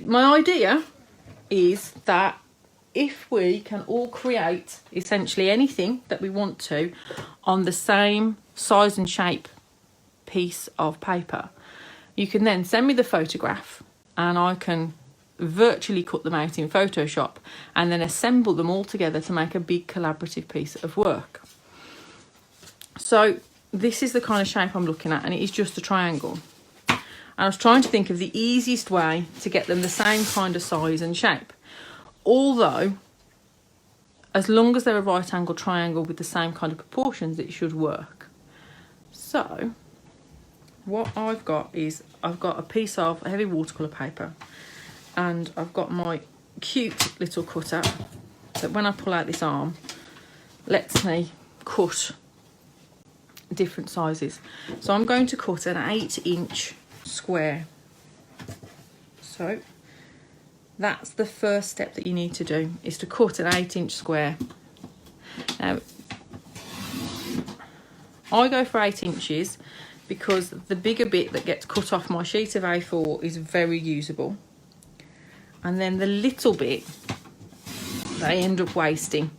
my idea is that if we can all create essentially anything that we want to on the same size and shape piece of paper, you can then send me the photograph and I can virtually cut them out in Photoshop and then assemble them all together to make a big collaborative piece of work. So this is the kind of shape I'm looking at, and it is just a triangle. And I was trying to think of the easiest way to get them the same kind of size and shape. Although, as long as they're a right angle triangle with the same kind of proportions, it should work. So what I've got is I've got a piece of heavy watercolour paper, and I've got my cute little cutter that when I pull out this arm lets me cut different sizes. So I'm going to cut an 8-inch square. So that's the first step that you need to do, is to cut an 8-inch square. Now I go for 8 inches because the bigger bit that gets cut off my sheet of A4 is very usable, and then the little bit that I end up wasting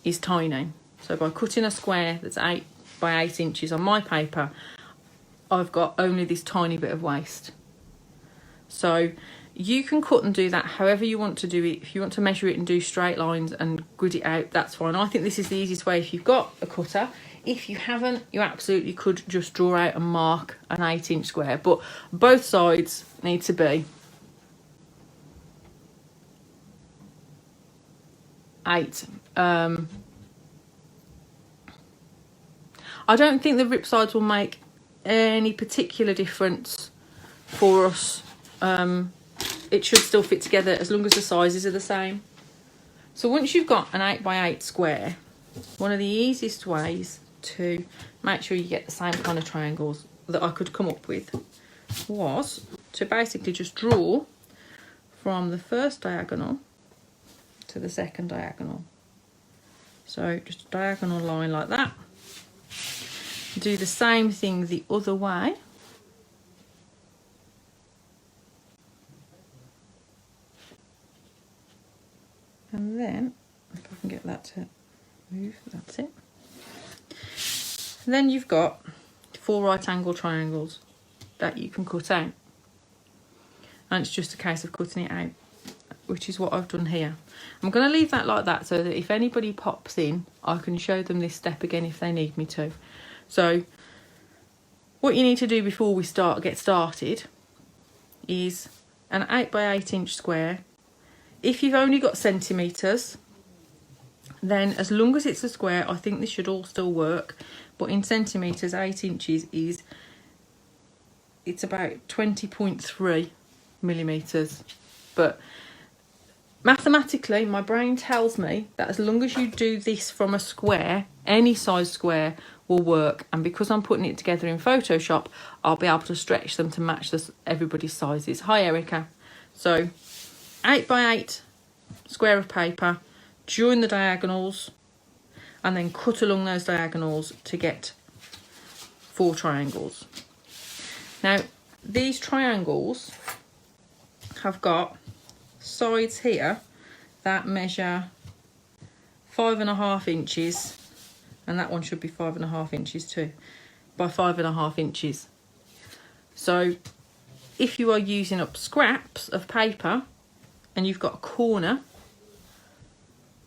is tiny. So by cutting a square that's 8 by 8 inches on my paper, I've got only this tiny bit of waste. So you can cut and do that however you want to do it. If you want to measure it and do straight lines and grid it out, that's fine. I think this is the easiest way if you've got a cutter. If you haven't, you absolutely could just draw out and mark an 8-inch square, but both sides need to be 8. I don't think the rip sides will make any particular difference for us. It should still fit together as long as the sizes are the same. So once you've got an 8 by 8 square, one of the easiest ways to make sure you get the same kind of triangles that I could come up with was to basically just draw from the first diagonal to the second diagonal. So just a diagonal line like that. Do the same thing the other way. And then, if I can get that to move, that's it. And then you've got 4 right angle triangles that you can cut out. And it's just a case of cutting it out, which is what I've done here. I'm going to leave that like that so that if anybody pops in, I can show them this step again if they need me to. So what you need to do before we get started is an 8 by 8 inch square. If you've only got centimetres, then as long as it's a square, I think this should all still work. But in centimetres, 8 inches it's about 20.3 millimetres. But mathematically, my brain tells me that as long as you do this from a square, any size square will work. And because I'm putting it together in Photoshop, I'll be able to stretch them to match everybody's sizes. Hi, Erica. So 8 by 8 square of paper, join the diagonals, and then cut along those diagonals to get 4 triangles. Now, these triangles have got sides here that measure 5.5 inches, and that one should be 5.5 inches too, by 5.5 inches. So if you are using up scraps of paper and you've got a corner,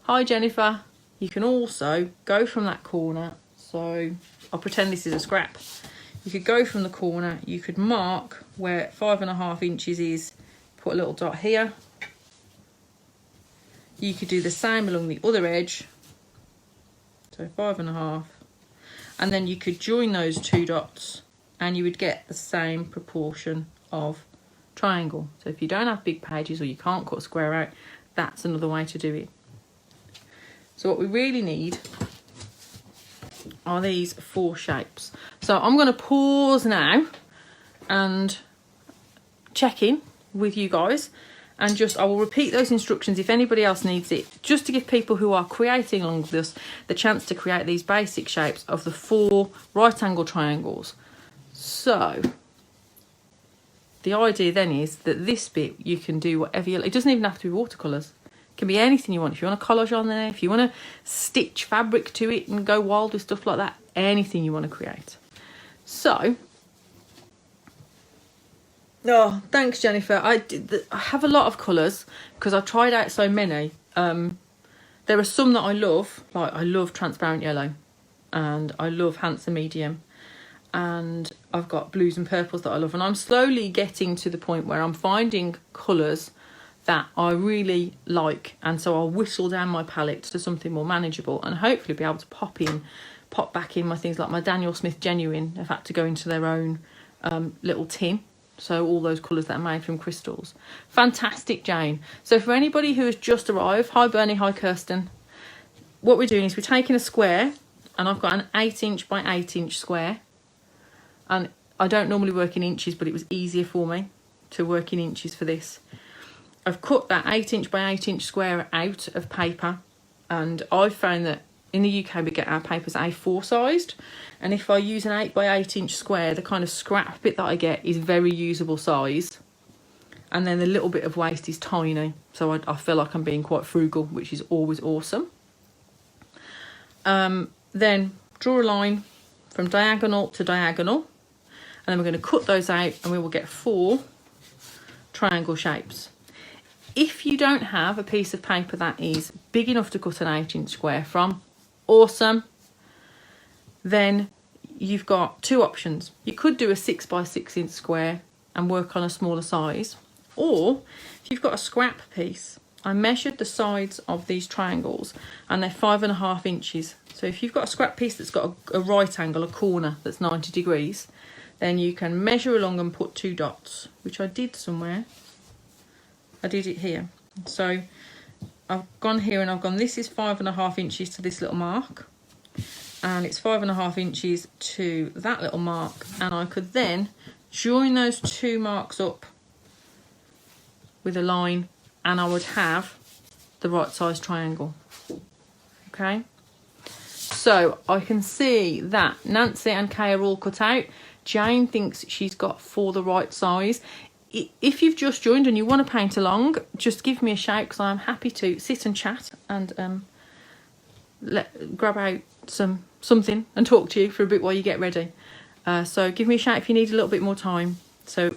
hi Jennifer, you can also go from that corner. So I'll pretend this is a scrap. You could go from the corner, you could mark where 5.5 inches is, put a little dot here. You could do the same along the other edge, so 5.5, and then you could join those 2 dots and you would get the same proportion of triangle. So if you don't have big pages or you can't cut a square out, that's another way to do it. So what we really need are these 4 shapes. So I'm going to pause now and check in with you guys, and I will repeat those instructions if anybody else needs it, just to give people who are creating along with us the chance to create these basic shapes of the 4 right angle triangles. So the idea then is that this bit you can do whatever you like. It doesn't even have to be watercolours. It can be anything you want. If you want a collage on there, if you want to stitch fabric to it and go wild with stuff like that, anything you want to create. So, oh, thanks Jennifer. I have a lot of colours because I tried out so many. There are some that I love, like I love transparent yellow and I love handsome medium, and I've got blues and purples that I love, and I'm slowly getting to the point where I'm finding colours that I really like, and so I'll whittle down my palette to something more manageable and hopefully be able to pop back in my things like my Daniel Smith Genuine have had to go into their own little tin. So all those colours that are made from crystals. Fantastic, Jane. So for anybody who has just arrived, hi Bernie, hi Kirsten. What we're doing is we're taking a square, and I've got an 8" by 8" square. And I don't normally work in inches, but it was easier for me to work in inches for this. I've cut that 8" by 8" square out of paper, and I've found that in the UK we get our papers A4 sized, and if I use an 8 by 8" square, the kind of scrap bit that I get is very usable size, and then the little bit of waste is tiny, so I feel like I'm being quite frugal, which is always awesome. Then draw a line from diagonal to diagonal, and then we're going to cut those out, and we will get 4 triangle shapes. If you don't have a piece of paper that is big enough to cut an 8" square from, awesome. Then you've got 2 options. You could do a 6 by 6" square and work on a smaller size, or if you've got a scrap piece, I measured the sides of these triangles and they're 5.5 inches. So if you've got a scrap piece that's got a right angle, a corner that's 90 degrees, then you can measure along and put 2 dots, which I did somewhere. I did it here. So I've gone here and I've gone, this is 5.5 inches to this little mark, and it's 5.5 inches to that little mark, and I could then join those 2 marks up with a line, and I would have the right size triangle. Okay, so I can see that Nancy and Kay are all cut out. Jane thinks she's got 4 the right size. If you've just joined and you want to paint along, just give me a shout, because I'm happy to sit and chat and grab out something and talk to you for a bit while you get ready. So give me a shout if you need a little bit more time. So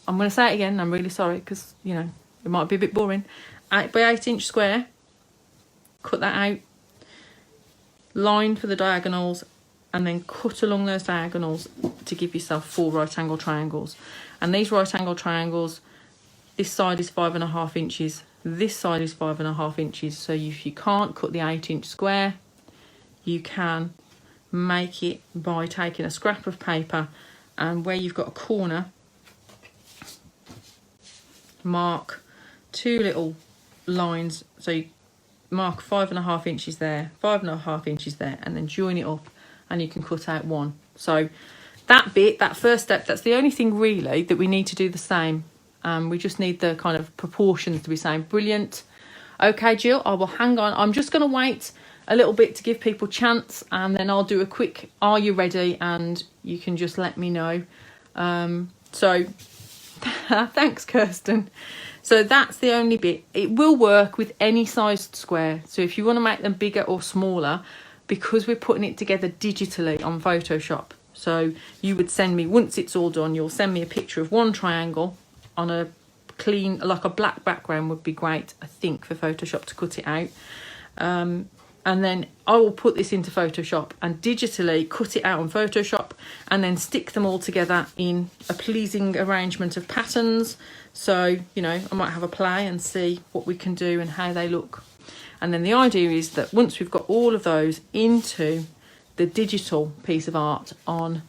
I'm going to say it again. I'm really sorry, because, you know, it might be a bit boring. 8 by 8" square, cut that out, line for the diagonals, and then cut along those diagonals to give yourself 4 right angle triangles. And these right angle triangles, this side is 5.5 inches, this side is 5.5 inches. So if you can't cut the 8" square, you can make it by taking a scrap of paper, and where you've got a corner, mark 2 little lines. So you mark 5.5 inches there, 5.5 inches there, and then join it up, and you can cut out 1. So that bit, that first step, that's the only thing really that we need to do the same. We just need the kind of proportions to be same. Brilliant. Okay, Jill, I will hang on. I'm just going to wait a little bit to give people chance, and then I'll do a quick, are you ready? And you can just let me know. So thanks, Kirsten. So that's the only bit. It will work with any sized square. So if you want to make them bigger or smaller, because we're putting it together digitally on Photoshop. So you would send me, once it's all done, you'll send me a picture of 1 triangle on a clean, like a black background would be great, I think, for Photoshop to cut it out. And then I will put this into Photoshop and digitally cut it out on Photoshop, and then stick them all together in a pleasing arrangement of patterns. So, you know, I might have a play and see what we can do and how they look. And then the idea is that once we've got all of those into the digital piece of art on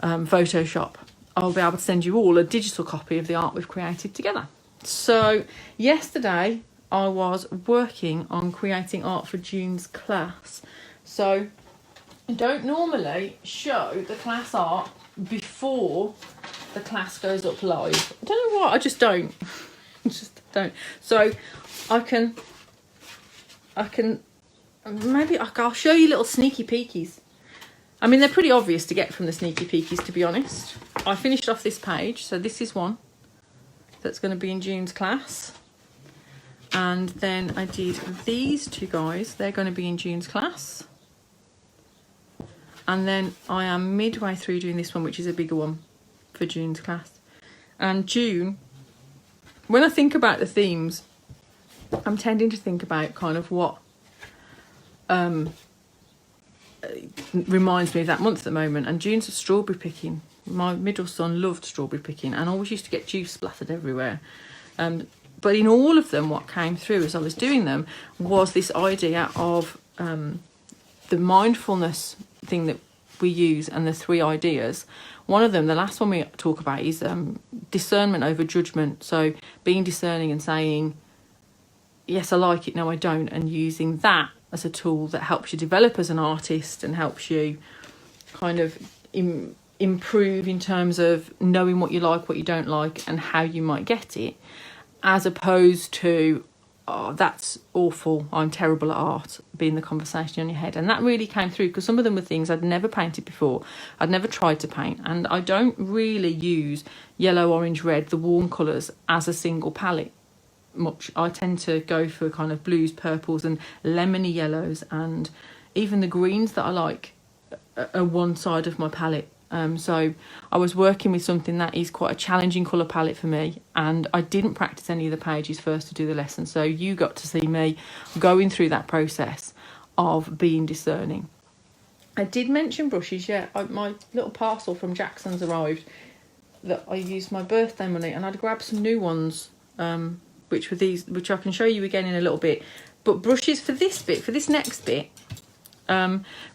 Photoshop, I'll be able to send you all a digital copy of the art we've created together. So yesterday I was working on creating art for June's class. So I don't normally show the class art before the class goes up live. I don't know why, I just don't. I just don't. So I can maybe I'll show you little sneaky peekies. I mean, they're pretty obvious to get from the sneaky peekies, to be honest. I finished off this page. So this is one that's going to be in June's class. And then I did these two guys. They're going to be in June's class. And then I am midway through doing this one, which is a bigger one for June's class. And June, when I think about the themes, I'm tending to think about kind of what reminds me of that month at the moment. And June's strawberry picking. My middle son loved strawberry picking and always used to get juice splattered everywhere. But in all of them, what came through as I was doing them was this idea of the mindfulness thing that we use and the 3 ideas. One of them, the last one we talk about, is discernment over judgment. So being discerning and saying, yes, I like it, no, I don't, and using that as a tool that helps you develop as an artist and helps you kind of improve in terms of knowing what you like, what you don't like, and how you might get it, as opposed to, oh, that's awful, I'm terrible at art, being the conversation in your head. And that really came through because some of them were things I'd never painted before, I'd never tried to paint, and I don't really use yellow, orange, red, the warm colours, as a single palette much. I tend to go for kind of blues, purples and lemony yellows, and even the greens that I like are one side of my palette. So I was working with something that is quite a challenging colour palette for me, and I didn't practice any of the pages first to do the lesson, so you got to see me going through that process of being discerning. I did mention brushes, yeah. My little parcel from Jackson's arrived that I used my birthday money, and I'd grabbed some new ones, which were these, which I can show you again in a little bit. But brushes for this bit, for this next bit,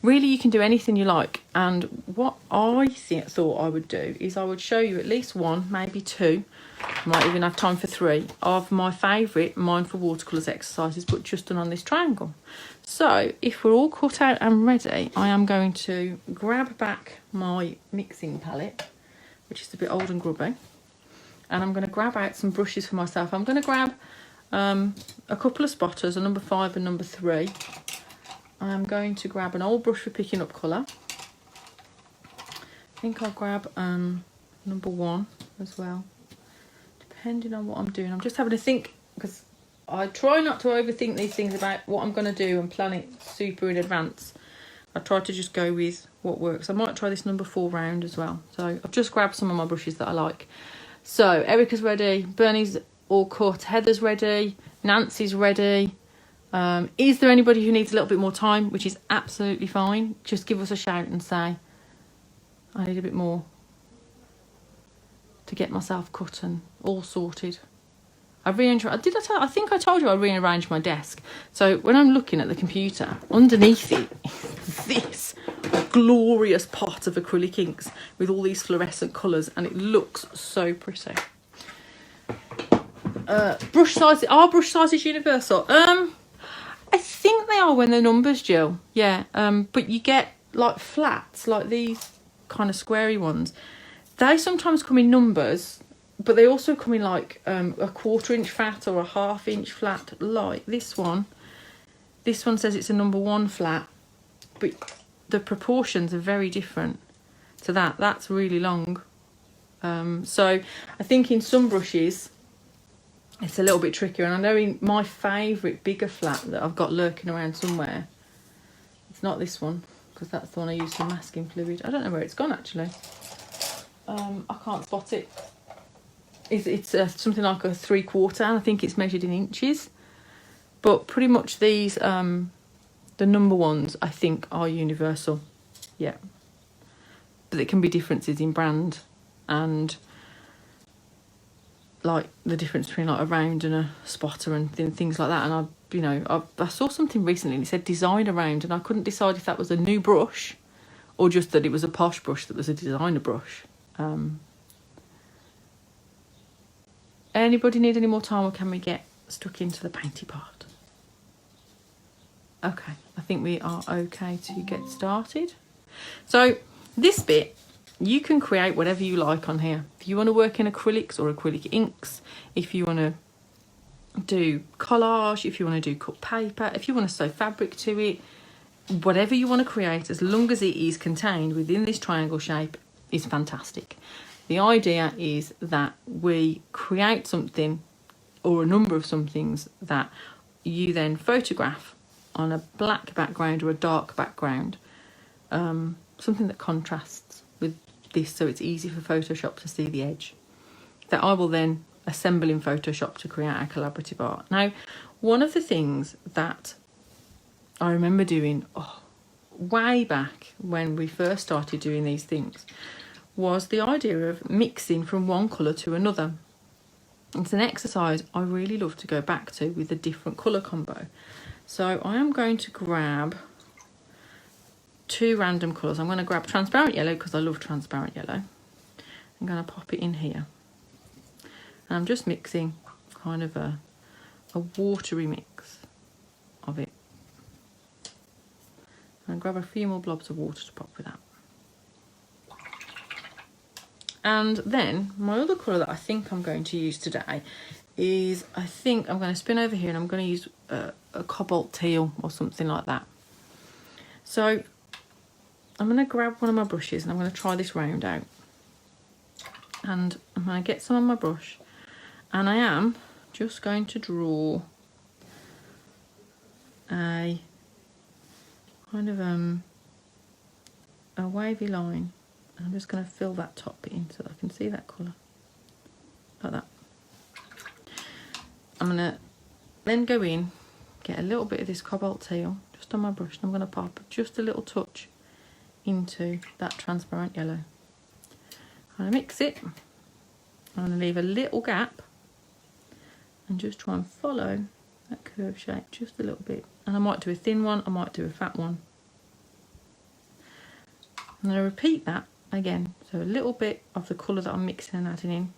really you can do anything you like. And what I thought I would do is I would show you at least 1, maybe 2, might even have time for 3, of my favourite Mindful Watercolours exercises, but just done on this triangle. So if we're all cut out and ready, I am going to grab back my mixing palette, which is a bit old and grubby, and I'm going to grab out some brushes for myself. I'm going to grab a couple of spotters, a number 5 and number 3. I'm going to grab an old brush for picking up colour. I think I'll grab number 1 as well, depending on what I'm doing. I'm just having to think, because I try not to overthink these things about what I'm going to do and plan it super in advance. I try to just go with what works. I might try this number 4 round as well. So I've just grabbed some of my brushes that I like. So Erica's ready, Bernie's all cut, Heather's ready, Nancy's ready. Is there anybody who needs a little bit more time, which is absolutely fine? Just give us a shout and say, I need a bit more to get myself cut and all sorted. I think I told you I rearranged my desk. So when I'm looking at the computer, underneath it is this glorious pot of acrylic inks with all these fluorescent colours, and it looks so pretty. Brush size, are brush sizes universal? I think they are when they're numbers, Jill. Yeah, but you get like flats, like these kind of squarey ones. They sometimes come in numbers, but they also come in like a 1/4 inch flat or a 1/2 inch flat, like this one. This one says it's a number 1 flat, but the proportions are very different to that. That's really long. So I think in some brushes it's a little bit trickier, and I know in my favourite bigger flat that I've got lurking around somewhere, it's not this one, because that's the one I use for masking fluid. I don't know where it's gone actually. I can't spot it. It's something like a 3/4, and I think it's measured in inches. But pretty much these, the number ones, I think are universal. Yeah. But there can be differences in brand and like the difference between like a round and a spotter and things like that. And I saw something recently and it said designer round, and I couldn't decide if that was a new brush or just that it was a posh brush that was a designer brush. Anybody need any more time, or can we get stuck into the painty part? Okay, I think we are okay to get started. So this bit, you can create whatever you like on here. If you want to work in acrylics or acrylic inks, if you want to do collage, if you want to do cut paper, if you want to sew fabric to it, whatever you want to create, as long as it is contained within this triangle shape, is fantastic. The idea is that we create something or a number of somethings that you then photograph on a black background or a dark background, something that contrasts with this so it's easy for Photoshop to see the edge, that I will then assemble in Photoshop to create our collaborative art. Now, one of the things that I remember doing way back when we first started doing these things was the idea of mixing from one colour to another. It's an exercise I really love to go back to with a different colour combo. So I am going to grab 2 random colours. I'm going to grab transparent yellow because I love transparent yellow. I'm going to pop it in here. And I'm just mixing kind of a watery mix of it. And grab a few more blobs of water to pop with that. And then my other colour that I think I'm going to use today is, I think I'm going to spin over here and I'm going to use a cobalt teal or something like that. So I'm going to grab one of my brushes and I'm going to try this round out. And I'm going to get some on my brush and I am just going to draw a kind of a wavy line. I'm just going to fill that top bit in so that I can see that colour, like that. I'm going to then go in, get a little bit of this cobalt teal just on my brush, and I'm going to pop just a little touch into that transparent yellow. I'm going to mix it, I'm going to leave a little gap and just try and follow that curve shape just a little bit. And I might do a thin one, I might do a fat one. I'm going to repeat that again, so a little bit of the colour that I'm mixing and adding in,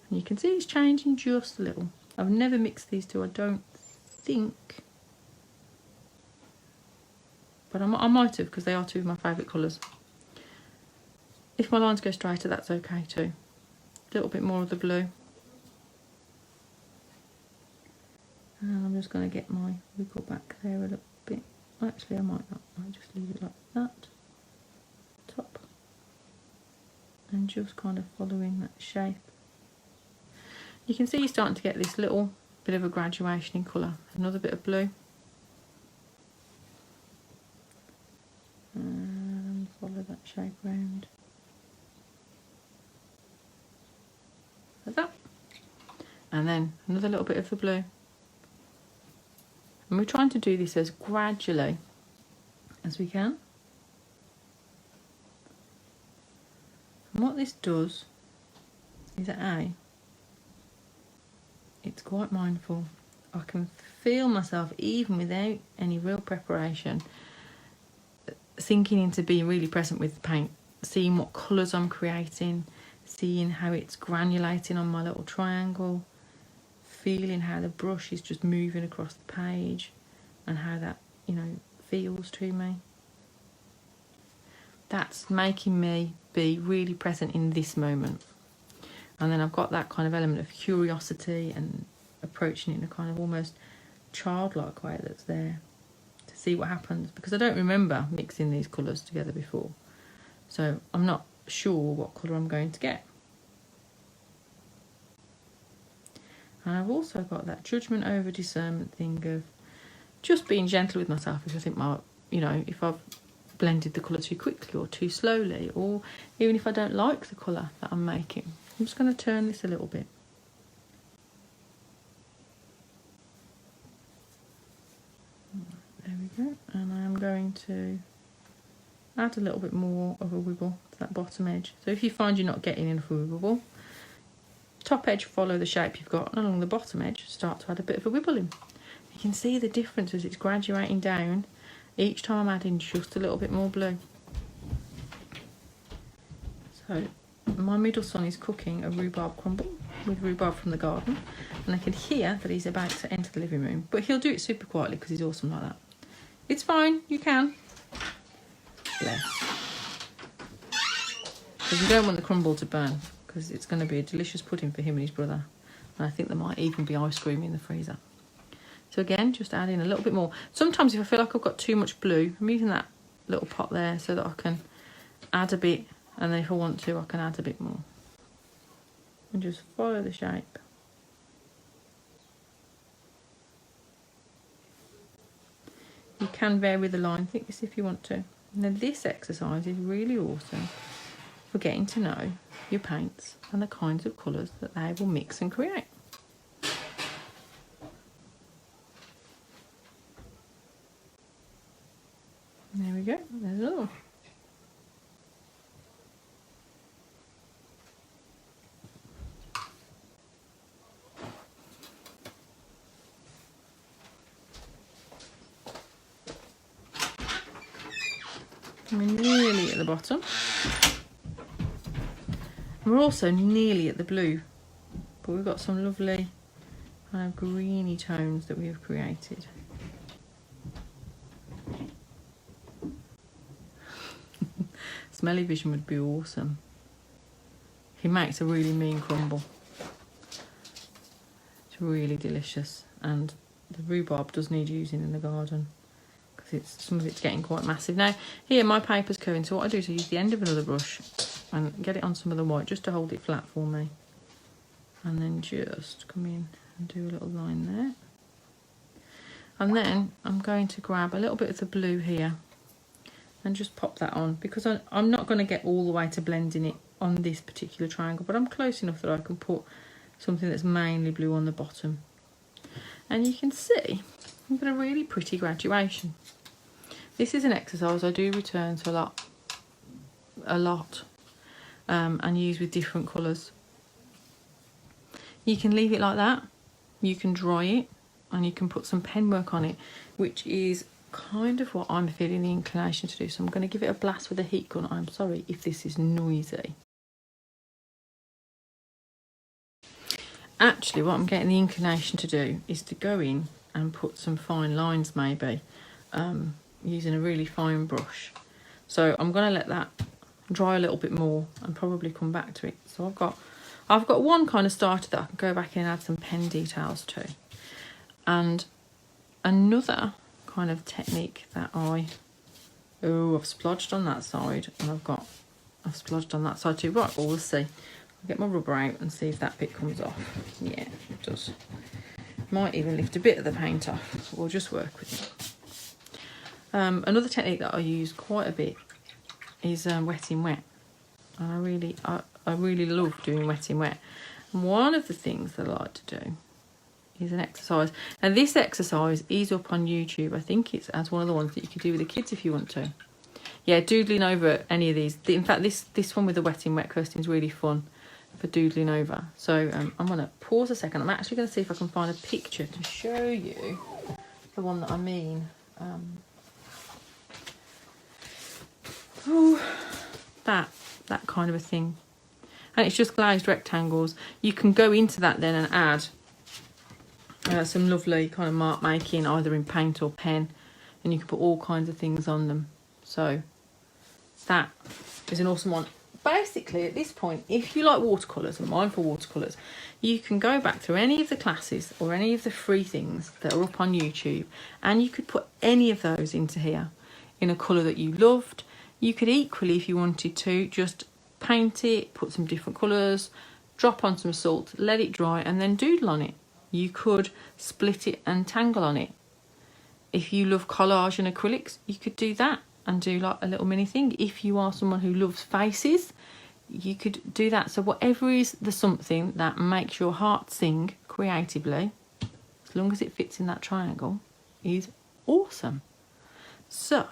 and you can see it's changing just a little. I've never mixed these two, I don't think, but I might have, because they are 2 of my favourite colours. If my lines go straighter, that's okay too. A little bit more of the blue, and I'm just going to get my wiggle back there a little bit. Actually, I might not, I might just leave it like that. Top, and just kind of following that shape. You can see you're starting to get this little bit of a graduation in colour. Another bit of blue, and follow that shape round like that, and then another little bit of the blue. And we're trying to do this as gradually as we can. And what this does is that it's quite mindful. I can feel myself, even without any real preparation, sinking into being really present with the paint, seeing what colours I'm creating, seeing how it's granulating on my little triangle, feeling how the brush is just moving across the page and how that, you know, feels to me. That's making me be really present in this moment. And then I've got that kind of element of curiosity and approaching it in a kind of almost childlike way that's there to see what happens, because I don't remember mixing these colours together before, so I'm not sure what colour I'm going to get. And I've also got that judgment over discernment thing of just being gentle with myself if I think if I've blended the colour too quickly or too slowly, or even if I don't like the colour that I'm making. I'm just going to turn this a little bit. There we go. And I'm going to add a little bit more of a wiggle to that bottom edge. So if you find you're not getting enough wiggle, top edge follow the shape you've got, and along the bottom edge start to add a bit of a wibble in. You can see the difference as it's graduating down. Each time I'm adding just a little bit more blue. So my middle son is cooking a rhubarb crumble with rhubarb from the garden, and I can hear that he's about to enter the living room, but he'll do it super quietly because he's awesome like that. It's fine, you can. Bless. Because we don't want the crumble to burn, because it's going to be a delicious pudding for him and his brother, and I think there might even be ice cream in the freezer. So again, just add in a little bit more. Sometimes if I feel like I've got too much blue, I'm using that little pot there so that I can add a bit And then if I want to, I can add a bit more. And just follow the shape. You can vary the line, think this if you want to. Now this exercise is really awesome for getting to know your paints and the kinds of colours that they will mix and create. There we go, there's another one. We're nearly at the bottom. We're also nearly at the blue, but we've got some lovely kind of greeny tones that we have created. Smelly vision would be awesome. He makes a really mean crumble. It's really delicious, and the rhubarb does need using in the garden. Some of it's getting quite massive. Now, here my paper's curving, so what I do is I use the end of another brush and get it on some of the white just to hold it flat for me. And then just come in and do a little line there. And then I'm going to grab a little bit of the blue here and just pop that on, because I'm not going to get all the way to blending it on this particular triangle, but I'm close enough that I can put something that's mainly blue on the bottom. And you can see I've got a really pretty graduation. This is an exercise I do return to a lot, and use with different colours. You can leave it like that, you can dry it, and you can put some pen work on it, which is kind of what I'm feeling the inclination to do. So I'm going to give it a blast with a heat gun. I'm sorry if this is noisy. Actually, what I'm getting the inclination to do is to go in and put some fine lines, maybe, using a really fine brush. So I'm going to let that dry a little bit more and probably come back to it. So I've got one kind of starter that I can go back in and add some pen details to, and another kind of technique that I've splodged on that side, and I've splodged on that side too. Right, well, we'll see. I'll get my rubber out and see if that bit comes off. Yeah, it does. Might even lift a bit of the paint off. We'll just work with it. Another technique that I use quite a bit is wet in wet. And I really love doing wet in wet. And one of the things that I like to do is an exercise. And this exercise is up on YouTube. I think it's as one of the ones that you could do with the kids if you want to. Yeah, doodling over any of these. In fact, this one with the wet in wet, Kirsten, is really fun for doodling over. So I'm going to pause a second. I'm actually going to see if I can find a picture to show you the one that I mean. That kind of a thing. And it's just glazed rectangles. You can go into that then and add some lovely kind of mark making, either in paint or pen, and you can put all kinds of things on them. So that is an awesome one. Basically, at this point, if you like watercolours and mindful watercolours, you can go back through any of the classes or any of the free things that are up on YouTube, and you could put any of those into here in a colour that you loved. You could equally, if you wanted to, just paint it, put some different colours, drop on some salt, let it dry, and then doodle on it. You could split it and tangle on it. If you love collage and acrylics, you could do that and do like a little mini thing. If you are someone who loves faces, you could do that. So whatever is the something that makes your heart sing creatively, as long as it fits in that triangle, is awesome. So,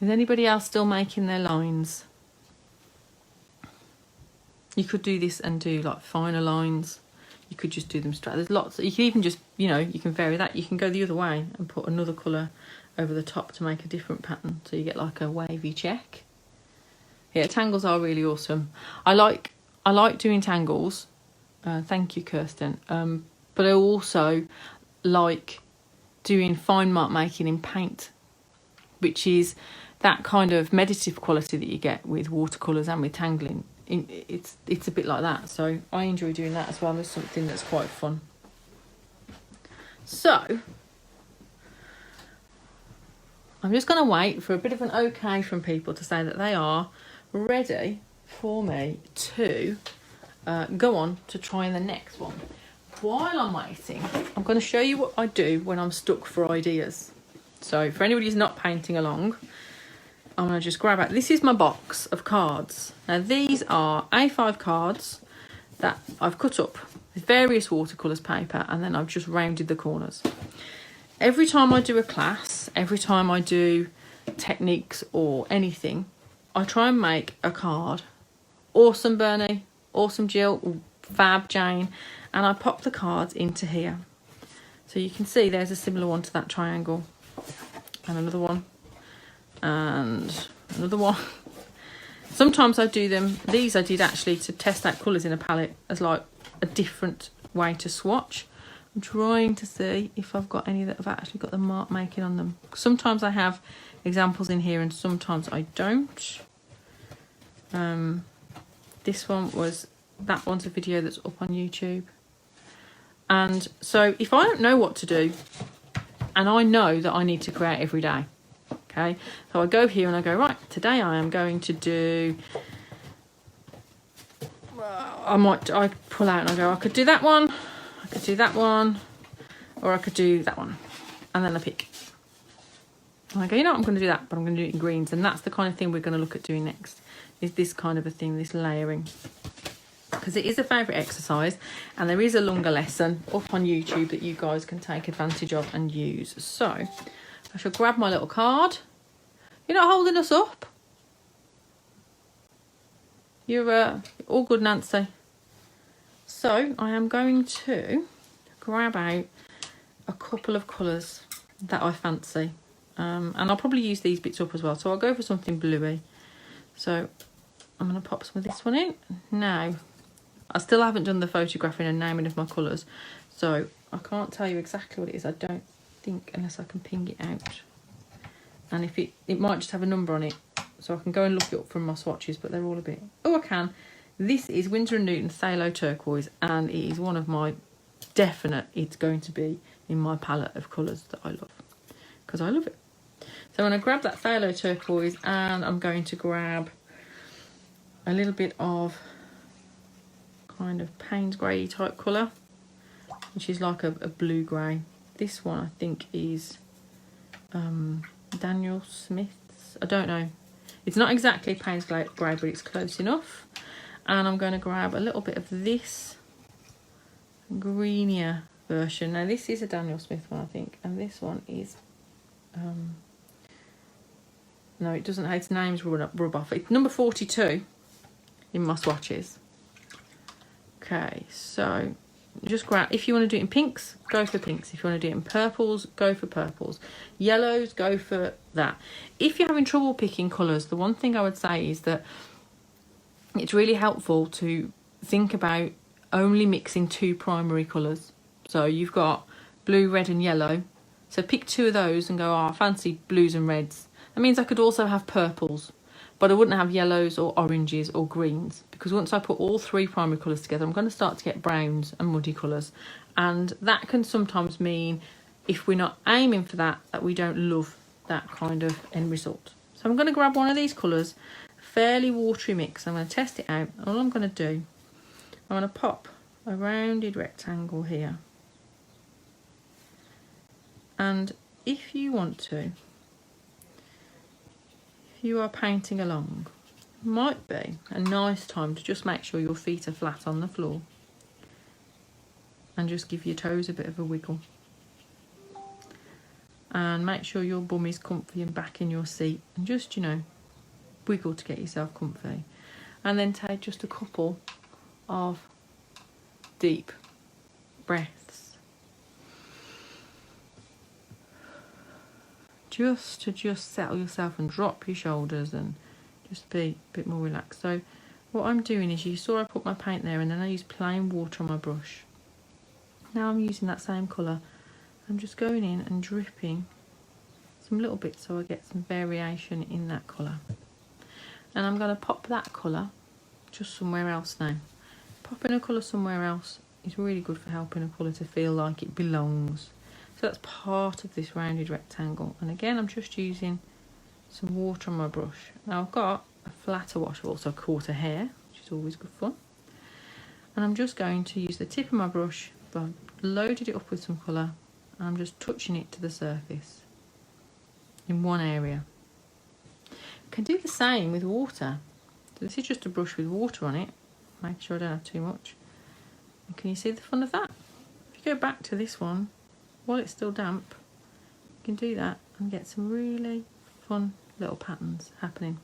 is anybody else still making their lines? You could do this and do like finer lines. You could just do them straight. There's lots. You can even just, you can vary that. You can go the other way and put another colour over the top to make a different pattern. So you get like a wavy check. Yeah, tangles are really awesome. I like doing tangles. Thank you, Kirsten. But I also like doing fine mark making in paint, which is that kind of meditative quality that you get with watercolours and with tangling. It's a bit like that. So I enjoy doing that as well. There's something that's quite fun. So I'm just going to wait for a bit of an okay from people to say that they are ready for me to go on to trying the next one. While I'm waiting, I'm going to show you what I do when I'm stuck for ideas. So for anybody who's not painting along, I'm going to just grab out, this is my box of cards. Now these are A5 cards that I've cut up with various watercolours paper, and then I've just rounded the corners. Every time I do a class, every time I do techniques or anything, I try and make a card. Awesome Bernie, awesome Jill, fab Jane, and I pop the cards into here. So you can see there's a similar one to that triangle, and another one, and another one. Sometimes I do them, these I did actually to test out colours in a palette as like a different way to swatch. I'm trying to see if I've got any that have actually got the mark making on them. Sometimes I have examples in here and sometimes I don't. This one was, that one's a video that's up on YouTube. And so if I don't know what to do, and I know that I need to create every day, okay, so I go here and I go, right, today I am going to do, I pull out and I go, I could do that one, I could do that one, or I could do that one, and then I pick. And I go, you know what, I'm going to do that, but I'm going to do it in greens. And that's the kind of thing we're going to look at doing next, is this kind of a thing, this layering. Because it is a favourite exercise, and there is a longer lesson up on YouTube that you guys can take advantage of and use. So I shall grab my little card. You're not holding us up. You're all good, Nancy. So I am going to grab out a couple of colours that I fancy. And I'll probably use these bits up as well. So I'll go for something bluey. So I'm going to pop some of this one in. Now, I still haven't done the photographing and naming of my colours. So I can't tell you exactly what it is, I don't think, unless I can ping it out. And if it might just have a number on it. So I can go and look it up from my swatches, but they're all a bit... Oh, I can. This is Winsor & Newton Phthalo Turquoise, and it is one of my definite, it's going to be in my palette of colours that I love. Because I love it. So I'm going to grab that Phthalo Turquoise, and I'm going to grab a little bit of kind of Payne's grey type colour, which is like a blue grey. This one I think is Daniel Smith's, I don't know. It's not exactly Payne's grey, but it's close enough. And I'm going to grab a little bit of this greenier version. Now this is a Daniel Smith one, I think, and this one is no, it doesn't have its names rub off. It's number 42 in my swatches. Okay, so just grab, if you want to do it in pinks, go for pinks. If you want to do it in purples, go for purples. Yellows, go for that. If you're having trouble picking colours, the one thing I would say is that it's really helpful to think about only mixing two primary colours. So you've got blue, red and yellow. So pick two of those and go, oh, I fancy blues and reds. That means I could also have purples, but I wouldn't have yellows or oranges or greens, because once I put all three primary colours together, I'm going to start to get browns and muddy colours. And that can sometimes mean, if we're not aiming for that, that we don't love that kind of end result. So I'm going to grab one of these colours, fairly watery mix. I'm going to test it out. All I'm going to do, I'm going to pop a rounded rectangle here. And if you want to, if you are painting along, it might be a nice time to just make sure your feet are flat on the floor and just give your toes a bit of a wiggle. And make sure your bum is comfy and back in your seat, and just, you know, wiggle to get yourself comfy. And then take just a couple of deep breaths. Just to settle yourself and drop your shoulders and just be a bit more relaxed. So what I'm doing is, you saw I put my paint there and then I used plain water on my brush. Now I'm using that same colour. I'm just going in and dripping some little bits so I get some variation in that colour. And I'm going to pop that colour just somewhere else now. Popping a colour somewhere else is really good for helping a colour to feel like it belongs. So that's part of this rounded rectangle. And again, I'm just using some water on my brush. Now I've got a flatter wash, I've also caught a hair, which is always good fun. And I'm just going to use the tip of my brush, but I've loaded it up with some colour, and I'm just touching it to the surface in one area. I can do the same with water. So this is just a brush with water on it, make sure I don't have too much. And can you see the fun of that? If you go back to this one, while it's still damp, you can do that and get some really fun little patterns happening.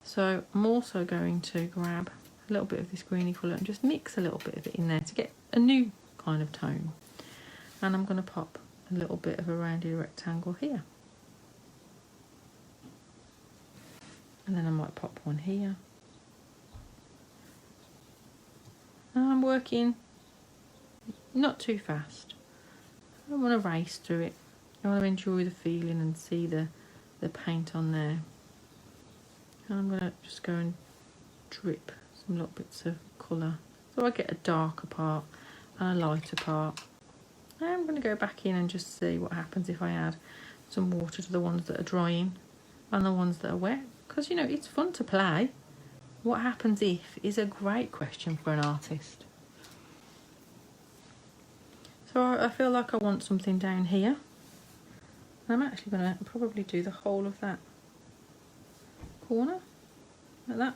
So I'm also going to grab a little bit of this greeny colour and just mix a little bit of it in there to get a new kind of tone. And I'm going to pop a little bit of a rounded rectangle here. And then I might pop one here. And I'm working not too fast. I don't want to race through it. I want to enjoy the feeling and see the paint on there. And I'm going to just go and drip some little bits of colour. So I get a darker part and a lighter part. And I'm going to go back in and just see what happens if I add some water to the ones that are drying and the ones that are wet. Because, you know, it's fun to play. What happens if is a great question for an artist. So I feel like I want something down here. I'm actually going to probably do the whole of that corner, like that.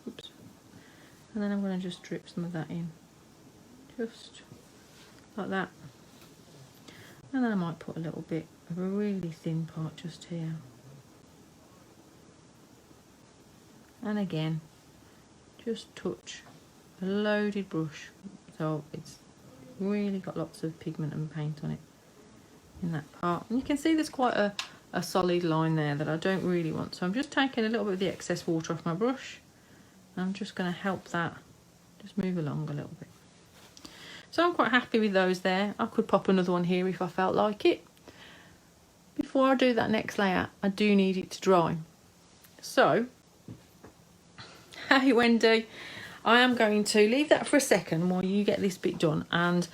Oops. And then I'm going to just drip some of that in, just like that. And then I might put a little bit of a really thin part just here. And again, just touch a loaded brush, so it's really got lots of pigment and paint on it in that part. And you can see there's quite a solid line there that I don't really want. So I'm just taking a little bit of the excess water off my brush. I'm just going to help that just move along a little bit. So I'm quite happy with those there. I could pop another one here if I felt like it. Before I do that next layer, I do need it to dry. So, hey Wendy, I am going to leave that for a second while you get this bit done. And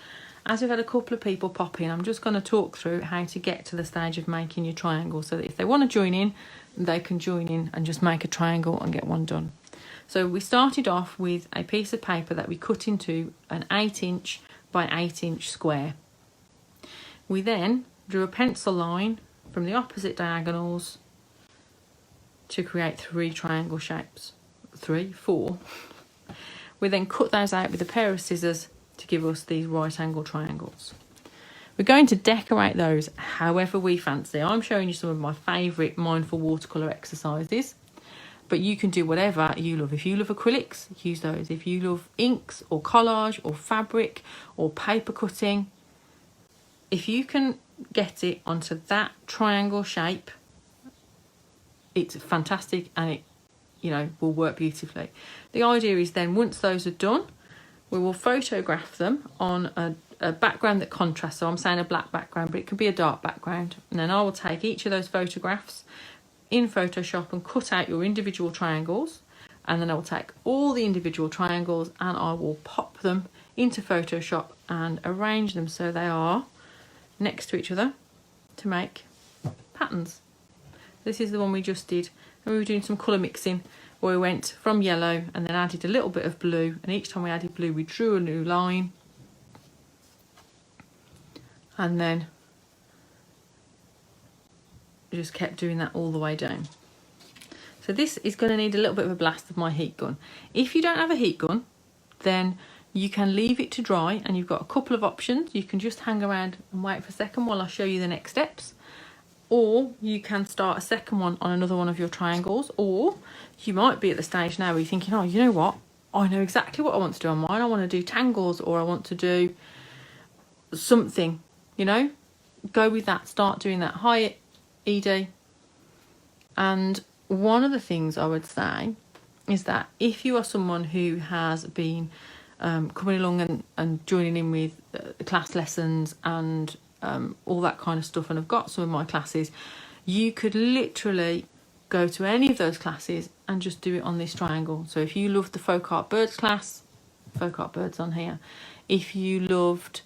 as we've had a couple of people pop in, I'm just going to talk through how to get to the stage of making your triangle, so that if they want to join in, they can join in and just make a triangle and get one done. So we started off with a piece of paper that we cut into an 8" by 8" square. We then drew a pencil line from the opposite diagonals to create 3 triangle shapes. 3, 4. We then cut those out with a pair of scissors to give us these right angle triangles. We're going to decorate those however we fancy. I'm showing you some of my favourite mindful watercolour exercises, but you can do whatever you love. If you love acrylics, use those. If you love inks or collage or fabric or paper cutting, if you can get it onto that triangle shape, it's fantastic, and it, you know, will work beautifully. The idea is then, once those are done, we will photograph them on a background that contrasts. So I'm saying a black background, but it can be a dark background. And then I will take each of those photographs in Photoshop and cut out your individual triangles. And then I will take all the individual triangles and I will pop them into Photoshop and arrange them so they are next to each other to make patterns. This is the one we just did. And we were doing some colour mixing, where we went from yellow and then added a little bit of blue, and each time we added blue we drew a new line, and then just kept doing that all the way down. So this is going to need a little bit of a blast of my heat gun. If you don't have a heat gun, then you can leave it to dry, and you've got a couple of options. You can just hang around and wait for a second while I show you the next steps. Or you can start a second one on another one of your triangles. Or you might be at the stage now where you're thinking, oh, you know what? I know exactly what I want to do on mine. I want to do tangles, or I want to do something, you know? Go with that. Start doing that. Hi, Edie. And one of the things I would say is that if you are someone who has been coming along and joining in with class lessons and all that kind of stuff, and I've got some of my classes, you could literally go to any of those classes and just do it on this triangle. So if you loved the folk art birds class, folk art birds on here. If you loved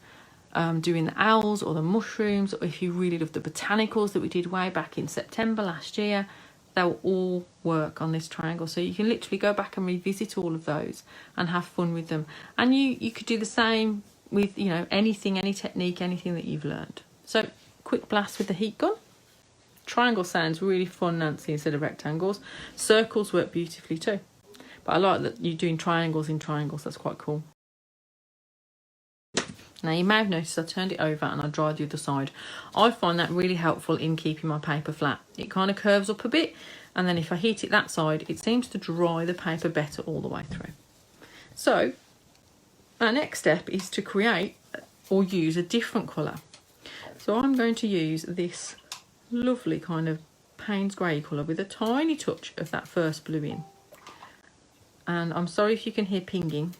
doing the owls or the mushrooms, or if you really love the botanicals that we did way back in September last year, they'll all work on this triangle. So you can literally go back and revisit all of those and have fun with them. And you could do the same with, you know, anything, any technique, anything that you've learned. So quick blast with the heat gun. Triangle sounds really fun, Nancy, instead of rectangles. Circles work beautifully too. But I like that you're doing triangles in triangles. That's quite cool. Now you may have noticed I turned it over and I dried the other side. I find that really helpful in keeping my paper flat. It kind of curves up a bit, and then if I heat it that side, it seems to dry the paper better all the way through. So our next step is to create or use a different colour. So I'm going to use this lovely kind of Payne's grey colour with a tiny touch of that first blue in. And I'm sorry if you can hear pinging.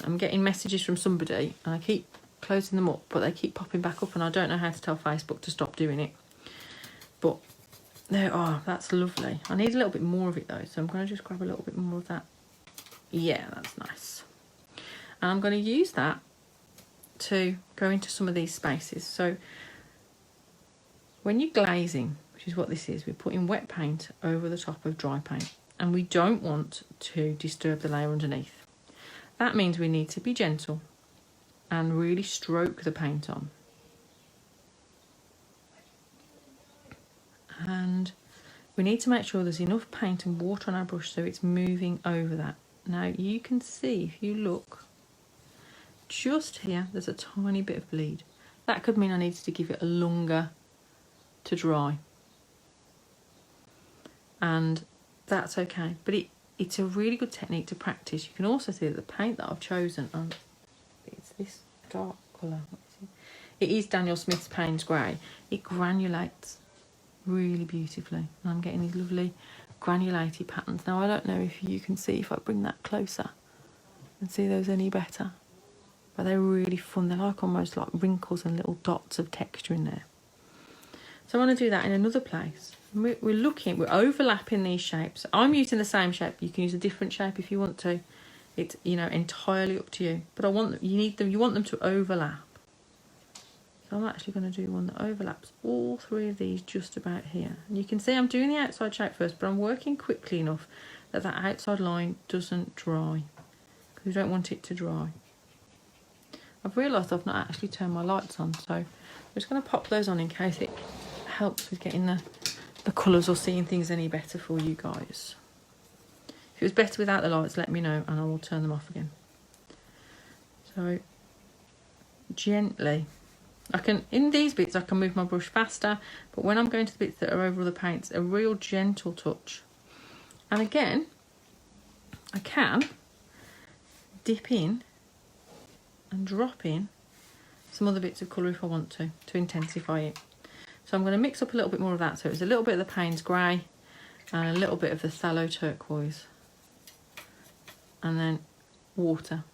I'm getting messages from somebody and I keep closing them up, but they keep popping back up and I don't know how to tell Facebook to stop doing it. But there, oh, that's lovely. I need a little bit more of it though, so I'm going to just grab a little bit more of that. Yeah, that's nice. And I'm going to use that to go into some of these spaces. So when you're glazing, which is what this is, we're putting wet paint over the top of dry paint, and we don't want to disturb the layer underneath. That means we need to be gentle and really stroke the paint on. And we need to make sure there's enough paint and water on our brush so it's moving over that. Now you can see, if you look, just here, there's a tiny bit of bleed. That could mean I needed to give it a longer to dry. And that's okay, but it's a really good technique to practice. You can also see that the paint that I've chosen, it's this dark colour. It is Daniel Smith's Payne's Grey. It granulates really beautifully. And I'm getting these lovely granulated patterns. Now I don't know if you can see, if I bring that closer and see those any better. But they're really fun. They're like almost like wrinkles and little dots of texture in there. So I want to do that in another place. We're overlapping these shapes. I'm using the same shape. You can use a different shape if you want to. It's, you know, entirely up to you. But I want them, you want them to overlap. So I'm actually going to do one that overlaps all three of these just about here. And you can see I'm doing the outside shape first, but I'm working quickly enough that that outside line doesn't dry, because we don't want it to dry. I've realised I've not actually turned my lights on, so I'm just going to pop those on in case it helps with getting the colours or seeing things any better for you guys. If it was better without the lights, let me know and I will turn them off again. So gently, in these bits I can move my brush faster, but when I'm going to the bits that are over the paints, a real gentle touch. And again, I can dip in and drop in some other bits of colour if I want to intensify it. So I'm going to mix up a little bit more of that. So it's a little bit of the Payne's Grey and a little bit of the Sallow Turquoise. And then water.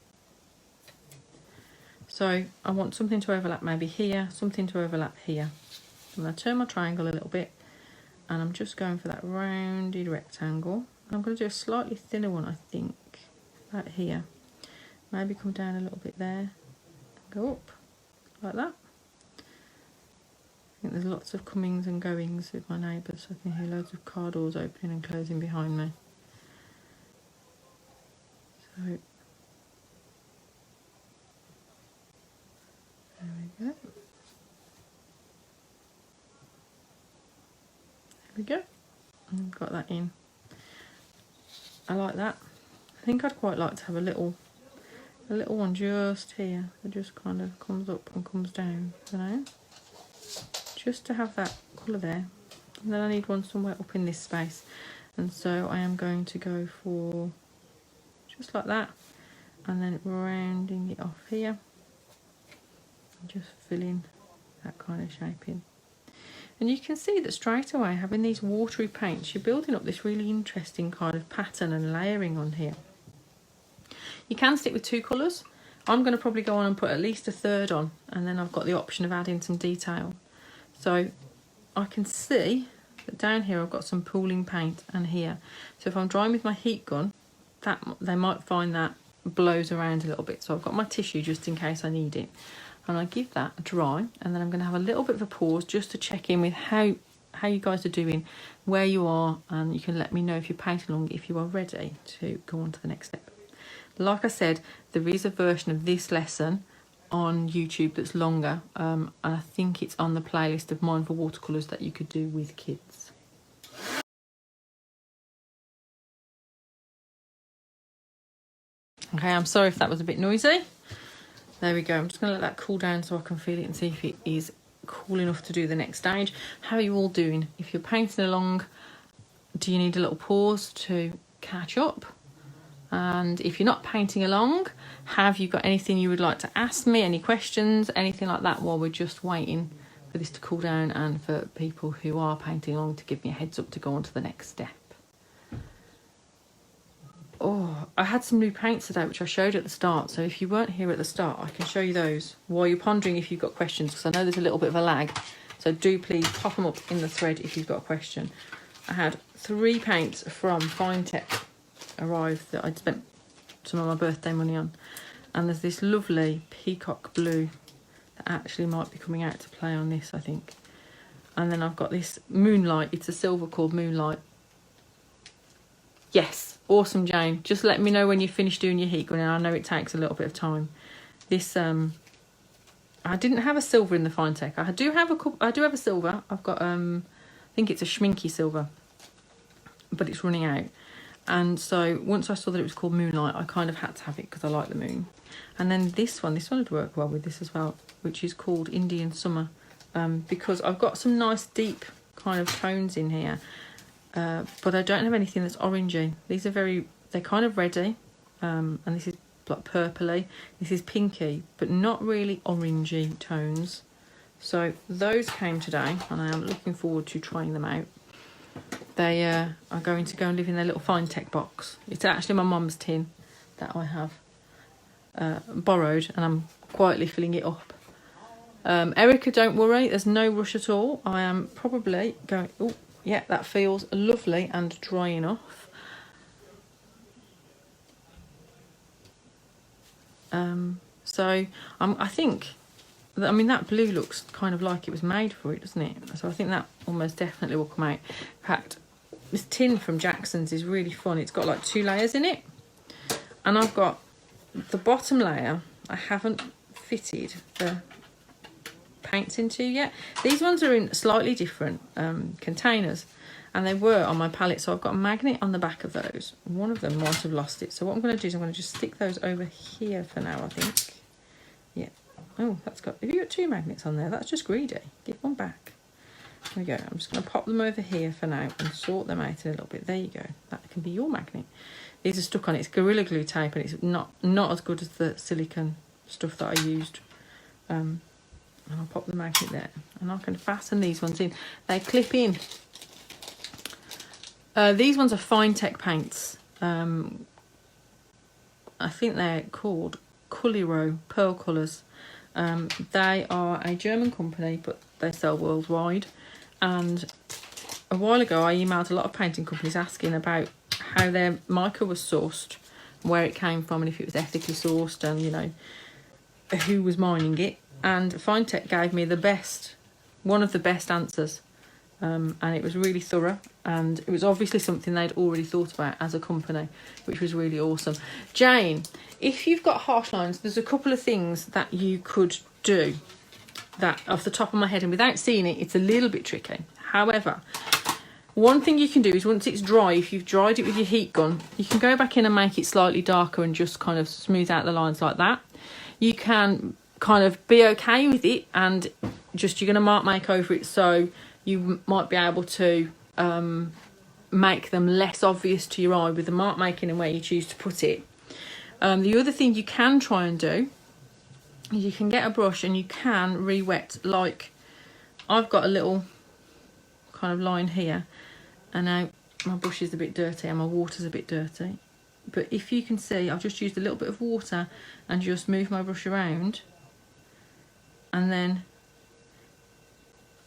So I want something to overlap maybe here, something to overlap here. I'm going to turn my triangle a little bit and I'm just going for that rounded rectangle. I'm going to do a slightly thinner one, I think, about here. Maybe come down a little bit there, go up like that. I think there's lots of comings and goings with my neighbours. I can hear loads of car doors opening and closing behind me. So there we go. There we go. And I've got that in. I like that. I think I'd quite like to have a little one just here that just kind of comes up and comes down, you know, just to have that colour there. And then I need one somewhere up in this space, and so I am going to go for just like that, and then rounding it off here and just filling that kind of shape in. And you can see that straight away, having these watery paints, you're building up this really interesting kind of pattern and layering on here. You can stick with two colours. I'm going to probably go on and put at least a third on, and then I've got the option of adding some detail. So I can see that down here I've got some pooling paint, and here. So if I'm drying with my heat gun, they might find that blows around a little bit. So I've got my tissue just in case I need it. and I give that a dry, and then I'm going to have a little bit of a pause just to check in with how you guys are doing, where you are, and you can let me know if you're painting along, if you are ready to go on to the next step. Like I said, there is a version of this lesson on YouTube that's longer, and I think it's on the playlist of mine for watercolours that you could do with kids. Okay, I'm sorry if that was a bit noisy. There we go. I'm just going to let that cool down so I can feel it and see if it is cool enough to do the next stage. How are you all doing? If you're painting along, do you need a little pause to catch up? And if you're not painting along, have you got anything you would like to ask me, any questions, anything like that, while we're just waiting for this to cool down and for people who are painting along to give me a heads up to go on to the next step? Oh, I had some new paints today, which I showed at the start. So if you weren't here at the start, I can show you those while you're pondering if you've got questions, because I know there's a little bit of a lag. So do please pop them up in the thread if you've got a question. I had 3 paints from Finetech arrived that I'd spent some of my birthday money on. And there's this lovely peacock blue that actually might be coming out to play on this, I think. And then I've got this Moonlight. It's a silver called Moonlight. Yes, awesome, Jane. Just let me know when you finish doing your heat gun. I know it takes a little bit of time. This I didn't have a silver in the Finetech. I do have a silver. I've got I think it's a Schminky silver, but it's running out. And so once I saw that it was called Moonlight, I kind of had to have it because I like the moon. And then this one would work well with this as well, which is called Indian Summer, because I've got some nice deep kind of tones in here, but I don't have anything that's orangey. These are they're kind of reddy, and this is like purpley. This is pinky, but not really orangey tones. So those came today, and I am looking forward to trying them out. They are going to go and live in their little Finetech box. It's actually my mum's tin that I have borrowed, and I'm quietly filling it up. Erica, don't worry, there's no rush at all. I am probably going... Oh, yeah, that feels lovely and dry enough. I think... I mean, that blue looks kind of like it was made for it, doesn't it? So I think that almost definitely will come out. In fact, this tin from Jackson's is really fun. It's got like 2 layers in it. And I've got the bottom layer I haven't fitted the paints into yet. These ones are in slightly different containers, and they were on my palette. So I've got a magnet on the back of those. One of them might have lost it. So what I'm going to do is I'm going to just stick those over here for now, I think. Yeah. Oh, have you got 2 magnets on there? That's just greedy. Give one back. There we go. I'm just going to pop them over here for now and sort them out in a little bit. There you go. That can be your magnet. These are stuck on it. It's Gorilla Glue tape, and it's not as good as the silicone stuff that I used. And I'll pop the magnet there, and I can fasten these ones in. They clip in. These ones are Finetech paints. I think they're called Coliro Pearl Colours. They are a German company, but they sell worldwide. And a while ago, I emailed a lot of painting companies asking about how their mica was sourced, where it came from, and if it was ethically sourced, and, you know, who was mining it. And Finetech gave me one of the best answers. And it was really thorough, and it was obviously something they'd already thought about as a company, which was really awesome. Jane, if you've got harsh lines, there's a couple of things that you could do that off the top of my head, and without seeing it, it's a little bit tricky. However, one thing you can do is once it's dry, if you've dried it with your heat gun, you can go back in and make it slightly darker and just kind of smooth out the lines like that. You can kind of be okay with it, and just you're going to mark make over it, so you might be able to make them less obvious to your eye with the mark making and where you choose to put it. The other thing you can try and do is you can get a brush and you can re-wet. Like I've got a little kind of line here, and now my brush is a bit dirty and my water's a bit dirty. But if you can see, I've just used a little bit of water and just moved my brush around, and then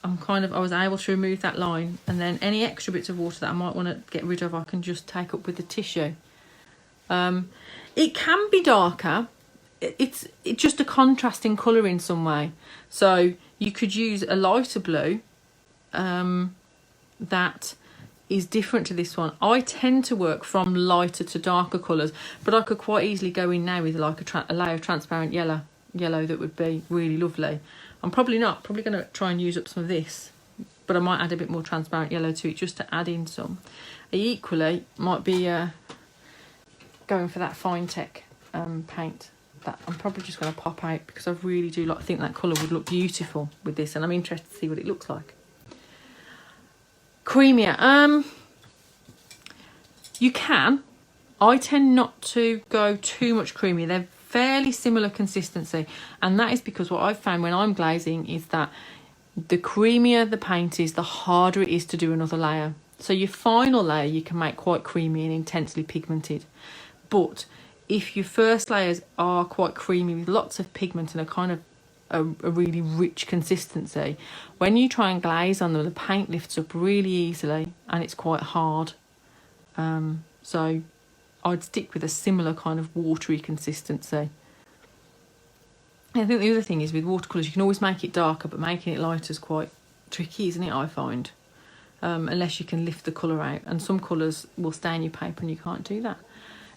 I was able to remove that line, and then any extra bits of water that I might want to get rid of, I can just take up with the tissue. It can be darker. it's just a contrasting colour in some way. So you could use a lighter blue that is different to this one. I tend to work from lighter to darker colours, but I could quite easily go in now with like a layer of transparent yellow that would be really lovely. I'm probably going to try and use up some of this, but I might add a bit more transparent yellow to it just to add in some. I equally might be going for that fine tech paint that I'm probably just going to pop out, because I really do think that colour would look beautiful with this, and I'm interested to see what it looks like. Creamier. You can. I tend not to go too much creamy. They're fairly similar consistency, and that is because what I've found when I'm glazing is that the creamier the paint is, the harder it is to do another layer. So your final layer you can make quite creamy and intensely pigmented, but if your first layers are quite creamy with lots of pigment and a kind of a really rich consistency, when you try and glaze on them, the paint lifts up really easily and it's quite hard. So I'd stick with a similar kind of watery consistency. I think the other thing is with watercolours, you can always make it darker, but making it lighter is quite tricky, isn't it, I find? Unless you can lift the colour out, and some colours will stain your paper and you can't do that.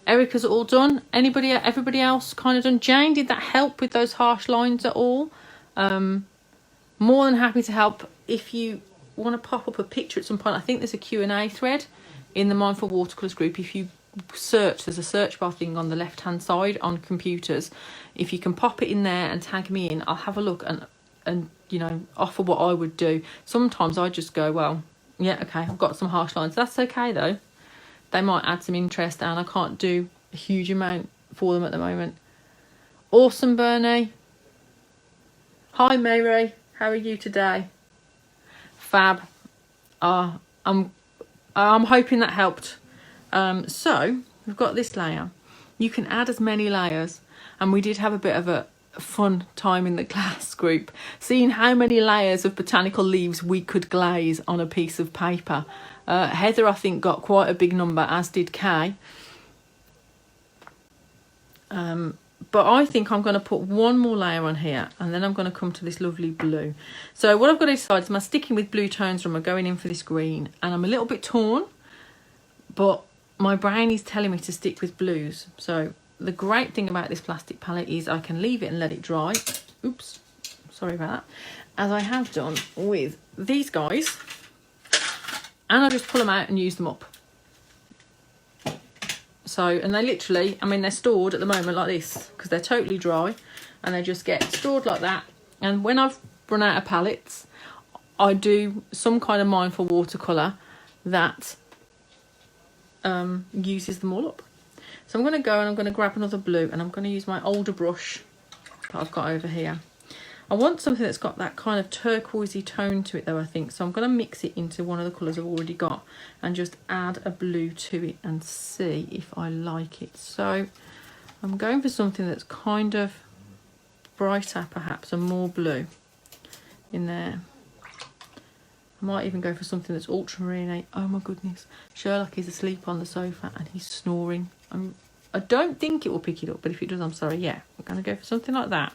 Erica's all done. Everybody else kind of done? Jane, did that help with those harsh lines at all? More than happy to help. If you want to pop up a picture at some point, I think there's a Q&A thread in the Mindful Watercolours group. If you search, there's a search bar thing on the left hand side on computers. If you can pop it in there and tag me in, I'll have a look and you know, offer what I would do. Sometimes I just go, well, yeah, okay, I've got some harsh lines. That's okay though. They might add some interest, and I can't do a huge amount for them at the moment. Awesome, Bernie. Hi, Mary. How are you today? Fab. I'm hoping that helped. So we've got this layer. You can add as many layers, and we did have a bit of a fun time in the class group seeing how many layers of botanical leaves we could glaze on a piece of paper. Heather, I think, got quite a big number, as did Kay. But I think I'm going to put one more layer on here, and then I'm going to come to this lovely blue. So what I've got to decide is, am I sticking with blue tones or am I going in for this green? And I'm a little bit torn, but my brain is telling me to stick with blues. So the great thing about this plastic palette is I can leave it and let it dry. Oops, sorry about that. As I have done with these guys. And I just pull them out and use them up. So, and they literally, I mean, they're stored at the moment like this, because they're totally dry, and they just get stored like that. And when I've run out of palettes, I do some kind of mindful watercolour that uses them all up. So I'm going to go and I'm going to grab another blue, and I'm going to use my older brush that I've got over here. I want something that's got that kind of turquoisey tone to it though, I think. So I'm going to mix it into one of the colours I've already got and just add a blue to it and see if I like it. So I'm going for something that's kind of brighter perhaps, and more blue in there. I might even go for something that's ultramarine. Oh my goodness. Sherlock is asleep on the sofa and he's snoring. I don't think it will pick it up, but if it does, I'm sorry. Yeah, I'm going to go for something like that.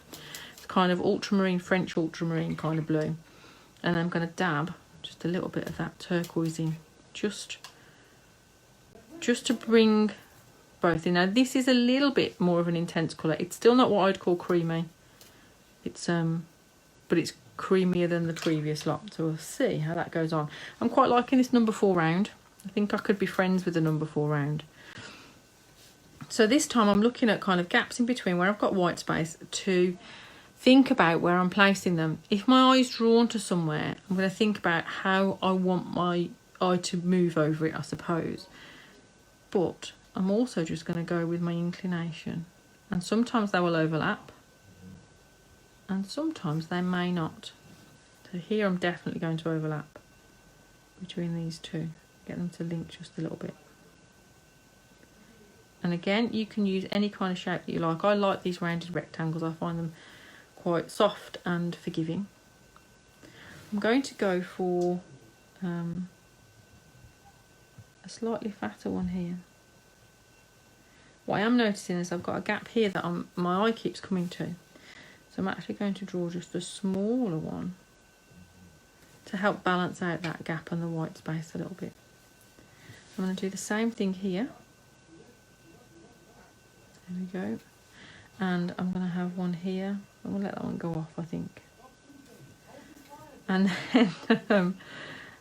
Kind of ultramarine, French ultramarine kind of blue, and I'm going to dab just a little bit of that turquoise in, just to bring both in. Now this is a little bit more of an intense colour. It's still not what I'd call creamy. It's but it's creamier than the previous lot, so we'll see how that goes on. I'm quite liking this number 4 round. I think I could be friends with the number 4 round. So this time I'm looking at kind of gaps in between where I've got white space to think about where I'm placing them. If my eye's drawn to somewhere, I'm going to think about how I want my eye to move over it, I suppose. But I'm also just going to go with my inclination. And sometimes they will overlap. And sometimes they may not. So here I'm definitely going to overlap between these two. Get them to link just a little bit. And again, you can use any kind of shape that you like. I like these rounded rectangles. I find them quite soft and forgiving. I'm going to go for a slightly fatter one here. what I am noticing is I've got a gap here that my eye keeps coming to. So I'm actually going to draw just a smaller one to help balance out that gap and the white space a little bit. I'm going to do the same thing here. There we go. And I'm going to have one here. I'm going to let that one go off, I think. And then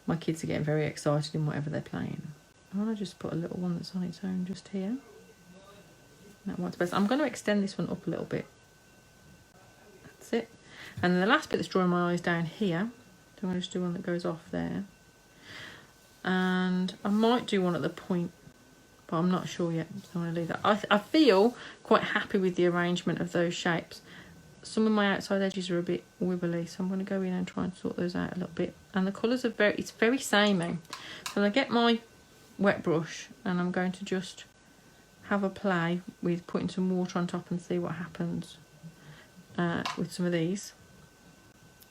my kids are getting very excited in whatever they're playing. I want to just put a little one that's on its own just here. That white space. I'm going to extend this one up a little bit. That's it. And then the last bit that's drawing my eyes down here. So I'm going to just do one that goes off there. And I might do one at the point, but I'm not sure yet, so I'm going to leave that. I feel quite happy with the arrangement of those shapes. Some of my outside edges are a bit wibbly, so I'm going to go in and try and sort those out a little bit. And the colours are it's very samey. So I get my wet brush and I'm going to just have a play with putting some water on top and see what happens with some of these.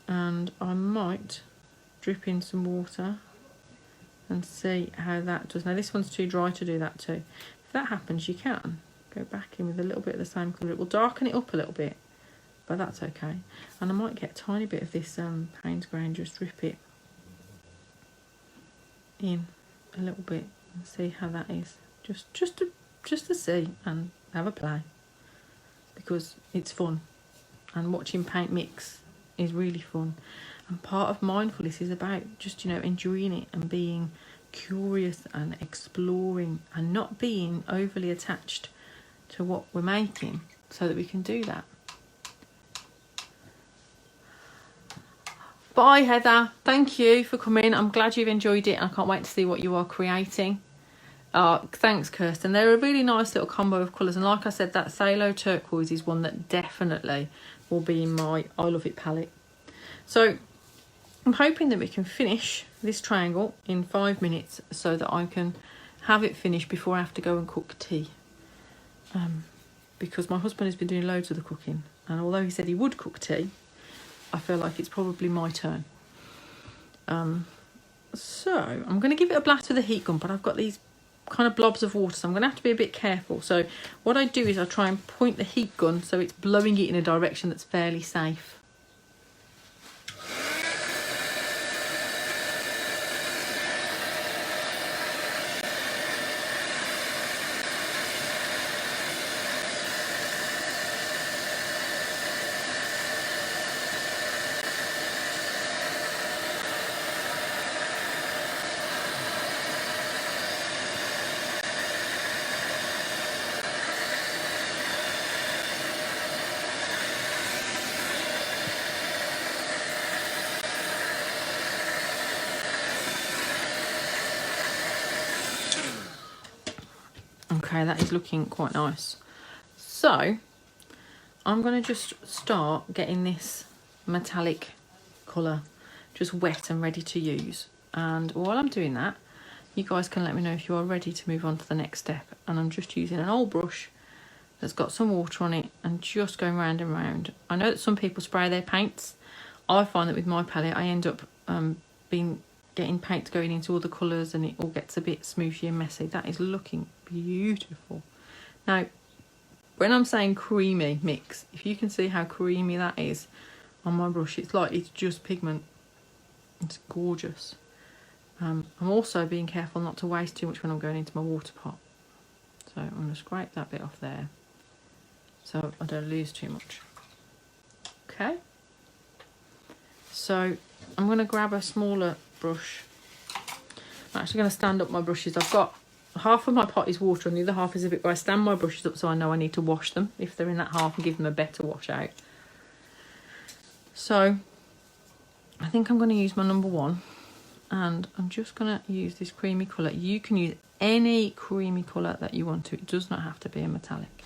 And I might drip in some water and see how that does. Now this one's too dry to do that too. If that happens, you can go back in with a little bit of the same colour. It will darken it up a little bit, but that's okay. And I might get a tiny bit of this Payne's grain, just drip it in a little bit and see how that is. Just to see and have a play, because it's fun, and watching paint mix is really fun. And part of mindfulness is about just, you know, enjoying it and being curious and exploring and not being overly attached to what we're making, so that we can do that. Bye Heather, thank you for coming. I'm glad you've enjoyed it. I can't wait to see what you are creating. Thanks Kirsten. They're a really nice little combo of colours, and like I said, that Phthalo turquoise is one that definitely will be in my I Love It palette. So I'm hoping that we can finish this triangle in 5 minutes so that I can have it finished before I have to go and cook tea. Because my husband has been doing loads of the cooking, and although he said he would cook tea, I feel like it's probably my turn. So I'm going to give it a blast with a heat gun, but I've got these kind of blobs of water, so I'm going to have to be a bit careful. So what I do is I try and point the heat gun so it's blowing it in a direction that's fairly safe. Okay, that is looking quite nice. So I'm going to just start getting this metallic colour just wet and ready to use. And while I'm doing that, you guys can let me know if you are ready to move on to the next step. And I'm just using an old brush that's got some water on it and just going round and round. I know that some people spray their paints. I find that with my palette I end up getting paint going into all the colours, and it all gets a bit smooshy and messy. That is looking beautiful. Now, when I'm saying creamy mix, if you can see how creamy that is on my brush, it's like it's just pigment. It's gorgeous. I'm also being careful not to waste too much when I'm going into my water pot. So I'm going to scrape that bit off there so I don't lose too much. Okay. So I'm going to grab a smaller brush. I'm actually going to stand up my brushes. I've got half of my pot is water and the other half is a bit where I stand my brushes up so I know I need to wash them if they're in that half and give them a better wash out. So I think I'm going to use my number one, and I'm just going to use this creamy colour. You can use any creamy colour that you want to. It does not have to be a metallic.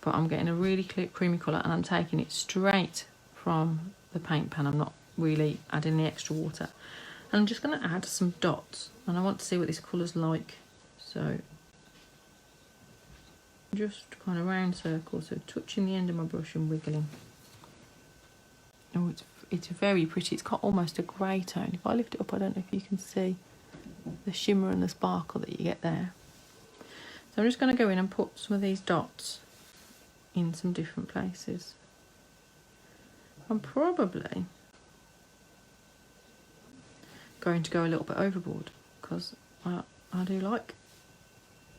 But I'm getting a really clear creamy colour and I'm taking it straight from the paint pan. I'm not really adding the extra water. And I'm just going to add some dots, and I want to see what this colour's like. So just kind of round circles, so touching the end of my brush and wiggling. Oh, it's very pretty. It's got almost a grey tone. If I lift it up, I don't know if you can see the shimmer and the sparkle that you get there. So I'm just going to go in and put some of these dots in some different places. I'm probably going to go a little bit overboard because I do like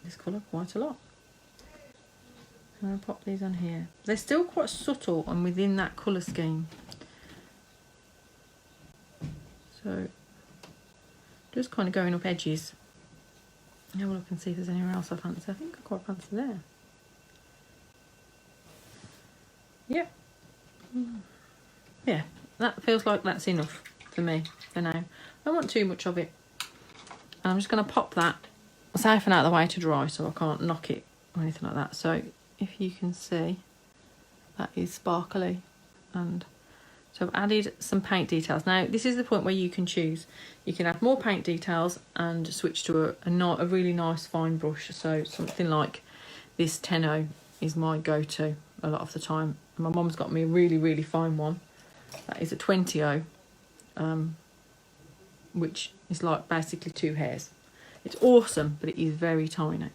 this colour quite a lot. I'm going to pop these on here. They're still quite subtle and within that colour scheme. So just kind of going up edges. Have a look and see if there's anywhere else I fancy. I think I quite fancy there. Yep. Yeah, that feels like that's enough for me for now. I don't want too much of it. And I'm just going to pop that safe and out of the way to dry so I can't knock it or anything like that. So if you can see, that is sparkly. And so I've added some paint details. Now this is the point where you can choose. You can add more paint details and switch to a really nice fine brush. So something like this 10-0 is my go-to a lot of the time. My mum's got me a really, really fine one. That is a 20-0, which is like basically 2 hairs. It's awesome, but it is very tiny.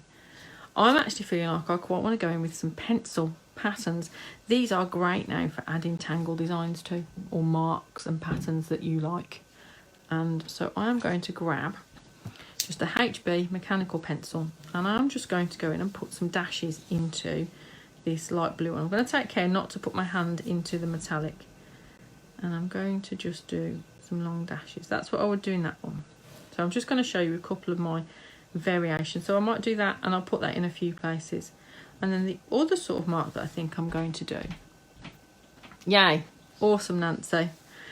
I'm actually feeling like I quite want to go in with some pencil patterns. These are great now for adding tangle designs to, or marks and patterns that you like. And so I'm going to grab just a HB mechanical pencil, and I'm just going to go in and put some dashes into this light blue one. I'm going to take care not to put my hand into the metallic, and I'm going to just do some long dashes. That's what I would do in that one. So I'm just going to show you a couple of my variations. So I might do that and I'll put that in a few places. And then the other sort of mark that I think I'm going to do. Yay, awesome, Nancy.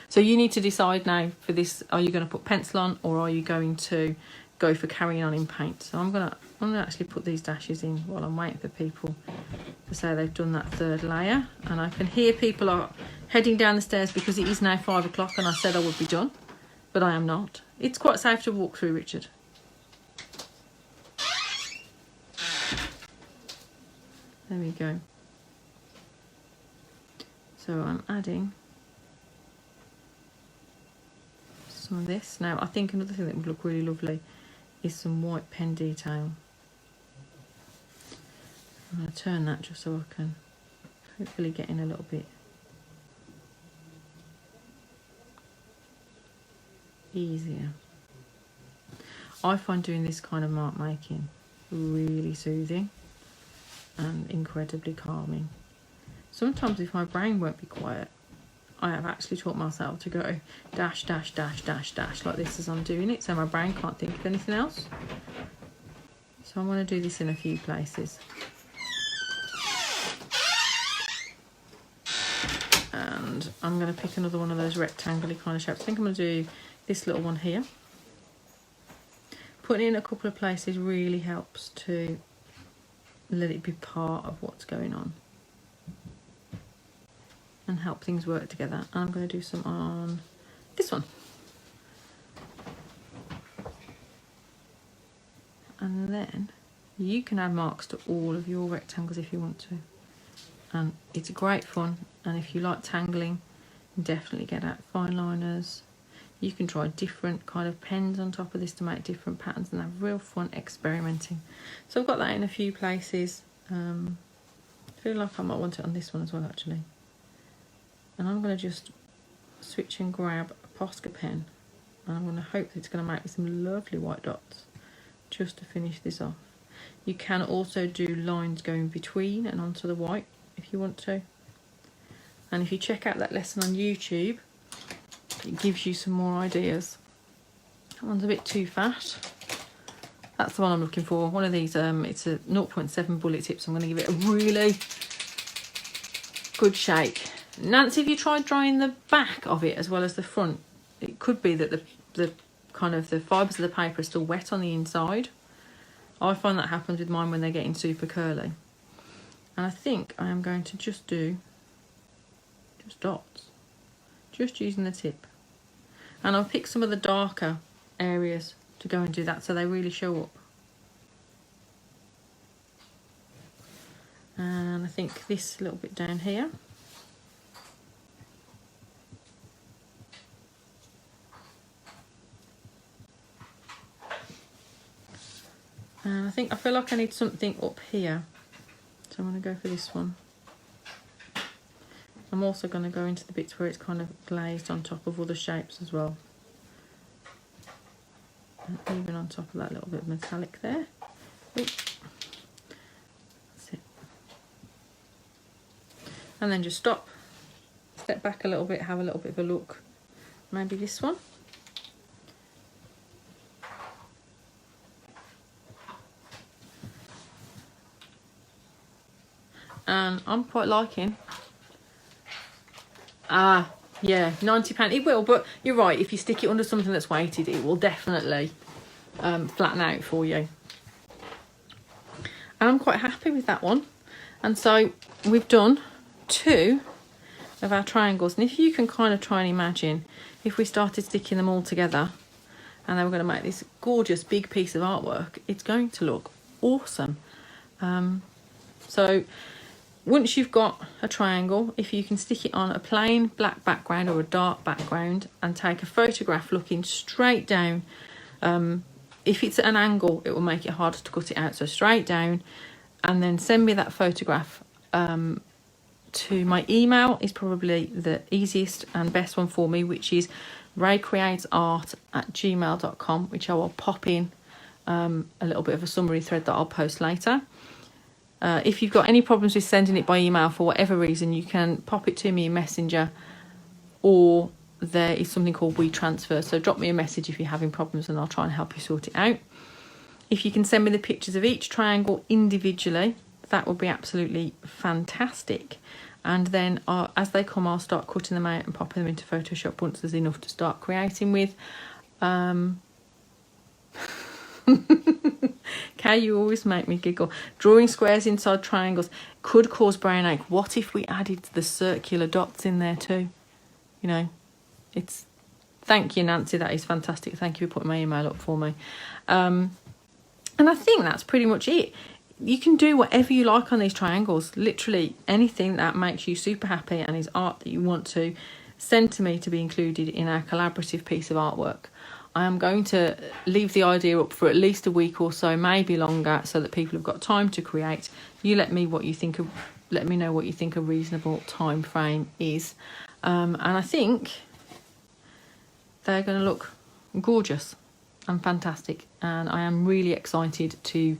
So you need to decide now for this, are you going to put pencil on or are you going to go for carrying on in paint? So I'm gonna actually put these dashes in while I'm waiting for people to say they've done that third layer. And I can hear people are heading down the stairs because it is now 5 o'clock and I said I would be done, but I am not. It's quite safe to walk through, Richard. There we go. So I'm adding some of this. Now I think another thing that would look really lovely is some white pen detail. I'm going to turn that just so I can hopefully get in a little bit easier. I find doing this kind of mark making really soothing and incredibly calming. Sometimes if my brain won't be quiet, I have actually taught myself to go dash, dash, dash, dash, dash like this as I'm doing it, so my brain can't think of anything else. So I'm going to do this in a few places. And I'm going to pick another one of those rectangular kind of shapes. I think I'm going to do this little one here. Putting it in a couple of places really helps to let it be part of what's going on and help things work together. And I'm going to do some on this one. And then you can add marks to all of your rectangles if you want to. And it's great fun. And if you like tangling, definitely get out fine liners. You can try different kind of pens on top of this to make different patterns and have real fun experimenting. So I've got that in a few places. I feel like I might want it on this one as well actually. And I'm going to just switch and grab a Posca pen, and I'm going to hope that it's going to make me some lovely white dots just to finish this off. You can also do lines going between and onto the white if you want to. And if you check out that lesson on YouTube, it gives you some more ideas. That one's a bit too fat. That's the one I'm looking for. One of these, it's a 0.7 bullet tip, so I'm going to give it a really good shake. Nancy, have you tried drying the back of it as well as the front? It could be that the kind of the fibres of the paper are still wet on the inside. I find that happens with mine when they're getting super curly. And I think I am going to just do just dots, just using the tip. And I'll pick some of the darker areas to go and do that so they really show up. And I think this little bit down here. And I feel like I need something up here. So I'm going to go for this one. I'm also going to go into the bits where it's kind of glazed on top of other shapes as well. And even on top of that little bit of metallic there. Ooh. That's it. And then just stop, step back a little bit, have a little bit of a look. Maybe this one. And I'm quite liking. Yeah, £90. It will, but you're right. If you stick it under something that's weighted, it will definitely flatten out for you. And I'm quite happy with that one. And so we've done 2 of our triangles. And if you can kind of try and imagine if we started sticking them all together and then we're going to make this gorgeous big piece of artwork, it's going to look awesome. So once you've got a triangle, if you can stick it on a plain black background or a dark background and take a photograph looking straight down, if it's at an angle, it will make it harder to cut it out. So straight down, and then send me that photograph to my email is probably the easiest and best one for me, which is raycreatesart@gmail.com, which I will pop in a little bit of a summary thread that I'll post later. If you've got any problems with sending it by email for whatever reason, you can pop it to me in Messenger, or there is something called WeTransfer. So drop me a message if you're having problems and I'll try and help you sort it out. If you can send me the pictures of each triangle individually, that would be absolutely fantastic. And then as they come, I'll start cutting them out and popping them into Photoshop once there's enough to start creating with. Okay, you always make me giggle. Drawing squares inside triangles could cause brain ache. What if we added the circular dots in there too? You know, it's... Thank you, Nancy. That is fantastic. Thank you for putting my email up for me. And I think that's pretty much it. You can do whatever you like on these triangles. Literally anything that makes you super happy and is art that you want to send to me to be included in our collaborative piece of artwork. I am going to leave the idea up for at least a week or so, maybe longer, so that people have got time to create. You let me know what you think a reasonable time frame is. And I think they're going to look gorgeous and fantastic. And I am really excited to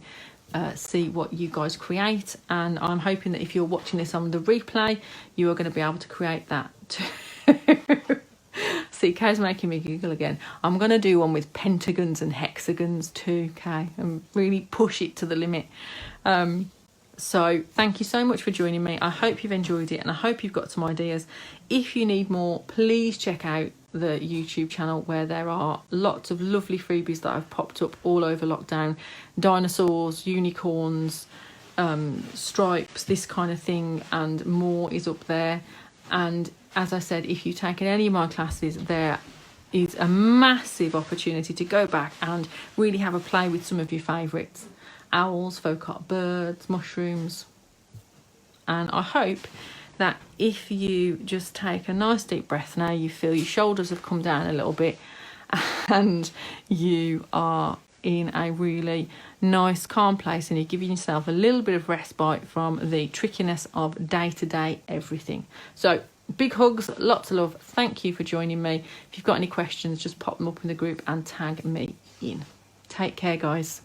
see what you guys create. And I'm hoping that if you're watching this on the replay, you are going to be able to create that too. See, Kay's making me giggle again. I'm going to do one with pentagons and hexagons too, Kay, and really push it to the limit. So thank you so much for joining me. I hope you've enjoyed it and I hope you've got some ideas. If you need more, please check out the YouTube channel where there are lots of lovely freebies that I've popped up all over lockdown. Dinosaurs, unicorns, stripes, this kind of thing, and more is up there. And as I said, if you've taken any of my classes, there is a massive opportunity to go back and really have a play with some of your favourites. Owls, folk art birds, mushrooms. And I hope that if you just take a nice deep breath now, you feel your shoulders have come down a little bit and you are in a really nice, calm place and you're giving yourself a little bit of respite from the trickiness of day-to-day everything. So big hugs, lots of love. Thank you for joining me. If you've got any questions, just pop them up in the group and tag me in. Take care, guys.